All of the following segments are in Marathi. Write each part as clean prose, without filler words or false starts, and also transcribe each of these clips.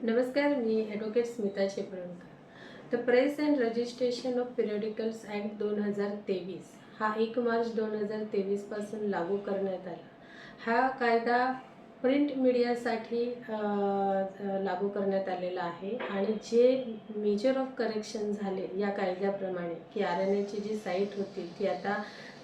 नमस्कार, मी advocate Smita Chiplunkar. The press and registration of periodicals act 2023 हा 1 मार्च 2023 पासून लागू करण्यात आला. हा कायदा प्रिंट मीडियासाठी लागू करण्यात आलेला आहे आणि जे मेजर ऑफ करेक्शन झाले या कायद्याप्रमाणे की RNAची जी साईट होती ती आता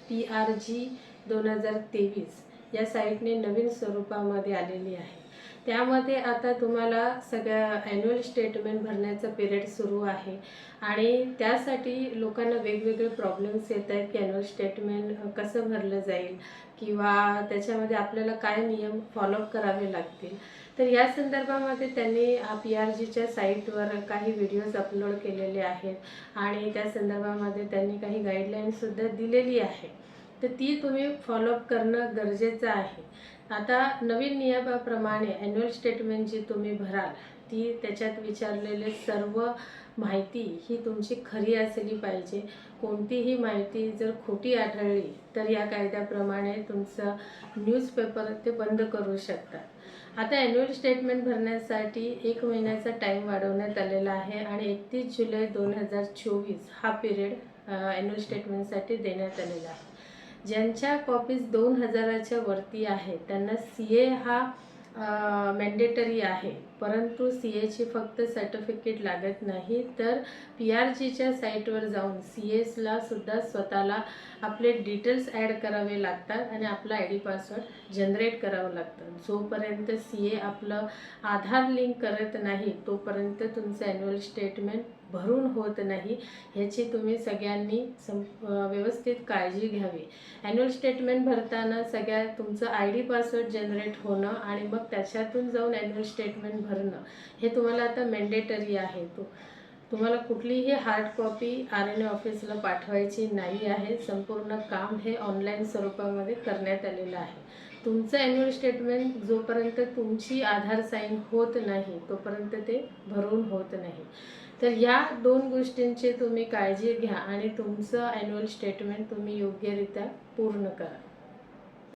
PRG 2023 या साईटने नवीन स्वरूपामध्ये आलेली आहे. त्यामध्ये आता तुम्हाला सगळ्या ॲन्युअल स्टेटमेंट भरण्याचा पिरियड सुरू आहे आणि त्यासाठी लोकांना वेगवेगळे प्रॉब्लेम्स येत आहेत की ॲन्युअल स्टेटमेंट कसं भरलं जाईल किंवा त्याच्यामध्ये आपल्याला काय नियम फॉलोअप करावे लागतील. तर या संदर्भामध्ये त्यांनी PRGच्या साईटवर काही व्हिडिओज अपलोड केलेले आहेत आणि त्या संदर्भामध्ये त्यांनी काही गाईडलाईन्ससुद्धा दिलेली आहे. तर ती तुम्ही फॉलोअप करणं गरजेचं आहे. आता नवीन नियमाप्रमाणे ॲन्युअल स्टेटमेंट जी तुम्ही भराल ती त्याच्यात विचारलेले सर्व माहिती ही तुमची खरी असली पाहिजे. कोणतीही माहिती जर खोटी आढळली तर या कायद्याप्रमाणे तुमचं न्यूजपेपर ते बंद करू शकतात. आता ॲन्युअल स्टेटमेंट भरण्यासाठी 1 महिन्याचा टाईम वाढवण्यात आलेला आहे आणि 31 जुलै 2024 हा पिरियड ॲन्युअल स्टेटमेंटसाठी देण्यात आलेला आहे. ज्यांच्या कॉपीज 2000च्या वरती आहे त्यांना CA हा मॅन्डेटरी आहे, परंतु CAची फक्त सर्टिफिकेट लागत नाही, तर PRGच्या साईटवर जाऊन CAला सुद्धा स्वतःला आपले डिटेल्स ॲड करावे लागतात आणि आपला ID पासवर्ड जनरेट करावं लागतं. जोपर्यंत CA आपलं आधार लिंक करत नाही तोपर्यंत तुमचं ॲन्युअल स्टेटमेंट भरून होत नाही. ह्याची तुम्ही सगळ्यांनी व्यवस्थित काळजी घ्यावी. ॲन्युअल स्टेटमेंट भरताना सगळ्यात तुमचं ID पासवर्ड जनरेट होणं आणि मग त्याच्यातून जाऊन ॲन्युअल स्टेटमेंट भरणं हे तुम्हाला आता मॅन्डेटरी आहे. तुम्हाला कुठलीही हार्ड कॉपी RNA ऑफिसला पाठवायची नाही आहे. संपूर्ण काम हे ऑनलाईन स्वरूपामध्ये करण्यात आलेलं आहे. तुमचं ॲन्युअल स्टेटमेंट जोपर्यंत तुमची आधार साईन होत नाही तोपर्यंत ते भरून होत नाही. तर या 2 गोष्टींची तुम्ही काळजी घ्या आणि तुमचं ॲन्युअल स्टेटमेंट तुम्ही योग्यरित्या पूर्ण करा.